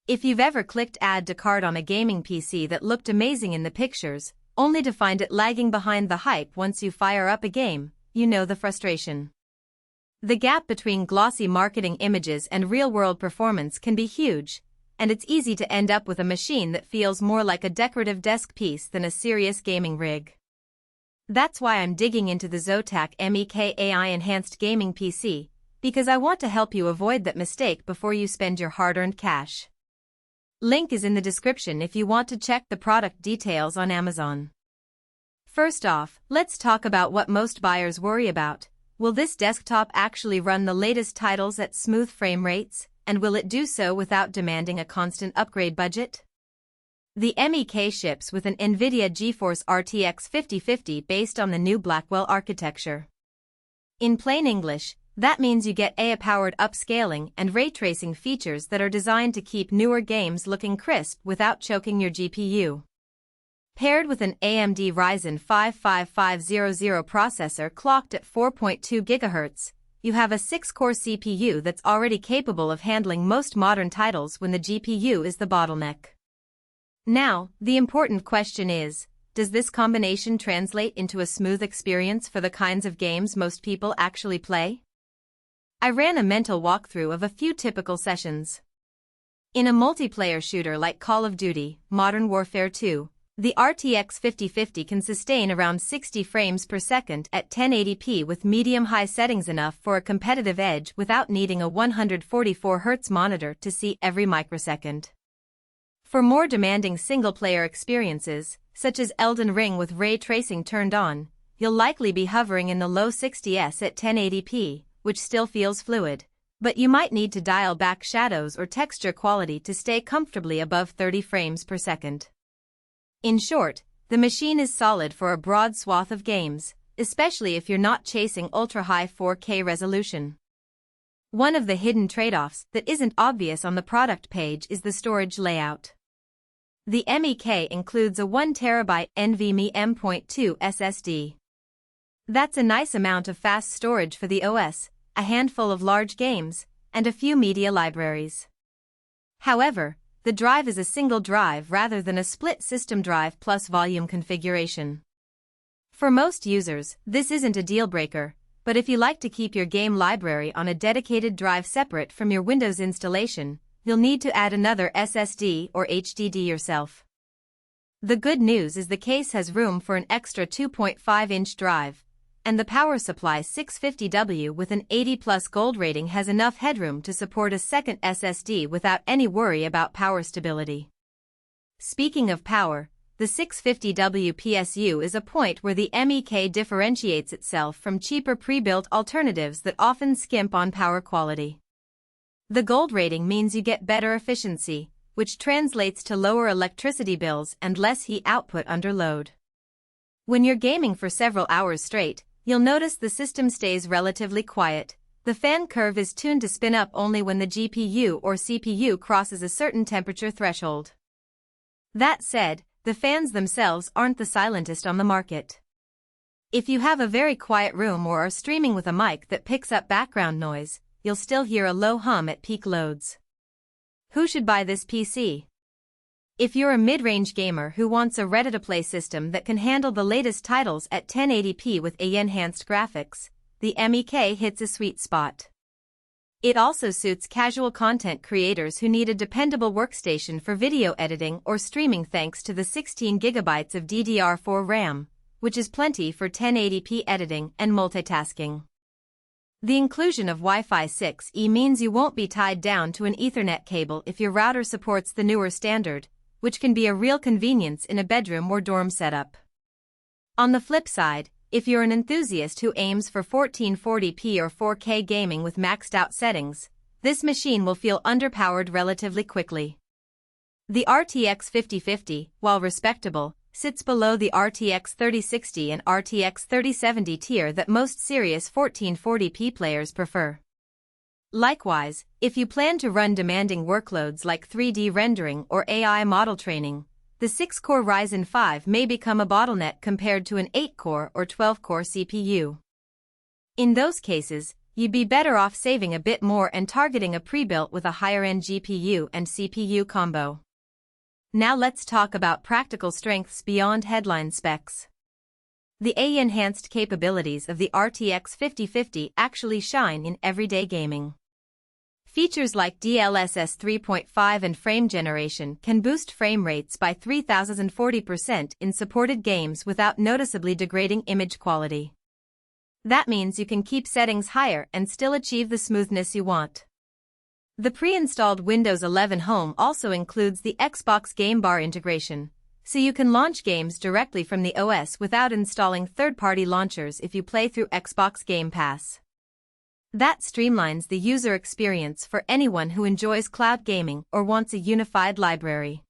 If you've ever clicked add to cart on a gaming PC that looked amazing in the pictures, only to find it lagging behind the hype once you fire up a game, you know the frustration. The gap between glossy marketing images and real-world performance can be huge, and it's easy to end up with a machine that feels more like a decorative desk piece than a serious gaming rig. That's why I'm digging into the ZOTAC MEK AI-enhanced gaming PC, because I want to help you avoid that mistake before you spend your hard-earned cash. Link is in the description if you want to check the product details on Amazon. First off, let's talk about what most buyers worry about. Will this desktop actually run the latest titles at smooth frame rates, and will it do so without demanding a constant upgrade budget? The MEK ships with an NVIDIA GeForce RTX 5050 based on the new Blackwell architecture. In plain English, that means you get AI-powered upscaling and ray tracing features that are designed to keep newer games looking crisp without choking your GPU. Paired with an AMD Ryzen 5 5500 processor clocked at 4.2 GHz, you have a 6-core CPU that's already capable of handling most modern titles when the GPU is the bottleneck. Now, the important question is, does this combination translate into a smooth experience for the kinds of games most people actually play? I ran a mental walkthrough of a few typical sessions. In a multiplayer shooter like Call of Duty, Modern Warfare 2, the RTX 5050 can sustain around 60 frames per second at 1080p with medium-high settings, enough for a competitive edge without needing a 144Hz monitor to see every microsecond. For more demanding single-player experiences, such as Elden Ring with ray tracing turned on, you'll likely be hovering in the low 60s at 1080p, which still feels fluid, but you might need to dial back shadows or texture quality to stay comfortably above 30 frames per second. In short, the machine is solid for a broad swath of games, especially if you're not chasing ultra-high 4K resolution. One of the hidden trade-offs that isn't obvious on the product page is the storage layout. The MEK includes a 1TB NVMe M.2 SSD. That's a nice amount of fast storage for the OS, a handful of large games, and a few media libraries. However, the drive is a single drive rather than a split system drive plus volume configuration. For most users, this isn't a deal breaker, but if you like to keep your game library on a dedicated drive separate from your Windows installation, you'll need to add another SSD or HDD yourself. The good news is the case has room for an extra 2.5-inch drive, and the power supply 650W with an 80+ gold rating has enough headroom to support a second SSD without any worry about power stability. Speaking of power, the 650W PSU is a point where the MEK differentiates itself from cheaper pre-built alternatives that often skimp on power quality. The gold rating means you get better efficiency, which translates to lower electricity bills and less heat output under load. When you're gaming for several hours straight, you'll notice the system stays relatively quiet. The fan curve is tuned to spin up only when the GPU or CPU crosses a certain temperature threshold. That said, the fans themselves aren't the silentest on the market. If you have a very quiet room or are streaming with a mic that picks up background noise, you'll still hear a low hum at peak loads. Who should buy this PC? If you're a mid-range gamer who wants a ready-to-play system that can handle the latest titles at 1080p with AI-enhanced graphics, the MEK hits a sweet spot. It also suits casual content creators who need a dependable workstation for video editing or streaming thanks to the 16GB of DDR4 RAM, which is plenty for 1080p editing and multitasking. The inclusion of Wi-Fi 6E means you won't be tied down to an Ethernet cable if your router supports the newer standard, which can be a real convenience in a bedroom or dorm setup. On the flip side, if you're an enthusiast who aims for 1440p or 4K gaming with maxed out settings, this machine will feel underpowered relatively quickly. The RTX 5050, while respectable, sits below the RTX 3060 and RTX 3070 tier that most serious 1440p players prefer. Likewise, if you plan to run demanding workloads like 3D rendering or AI model training, the 6-core Ryzen 5 may become a bottleneck compared to an 8-core or 12-core CPU. In those cases, you'd be better off saving a bit more and targeting a pre-built with a higher-end GPU and CPU combo. Now let's talk about practical strengths beyond headline specs. The AI-enhanced capabilities of the RTX 5050 actually shine in everyday gaming. Features like DLSS 3.5 and frame generation can boost frame rates by 3040% in supported games without noticeably degrading image quality. That means you can keep settings higher and still achieve the smoothness you want. The pre-installed Windows 11 Home also includes the Xbox Game Bar integration, so you can launch games directly from the OS without installing third-party launchers if you play through Xbox Game Pass. That streamlines the user experience for anyone who enjoys cloud gaming or wants a unified library.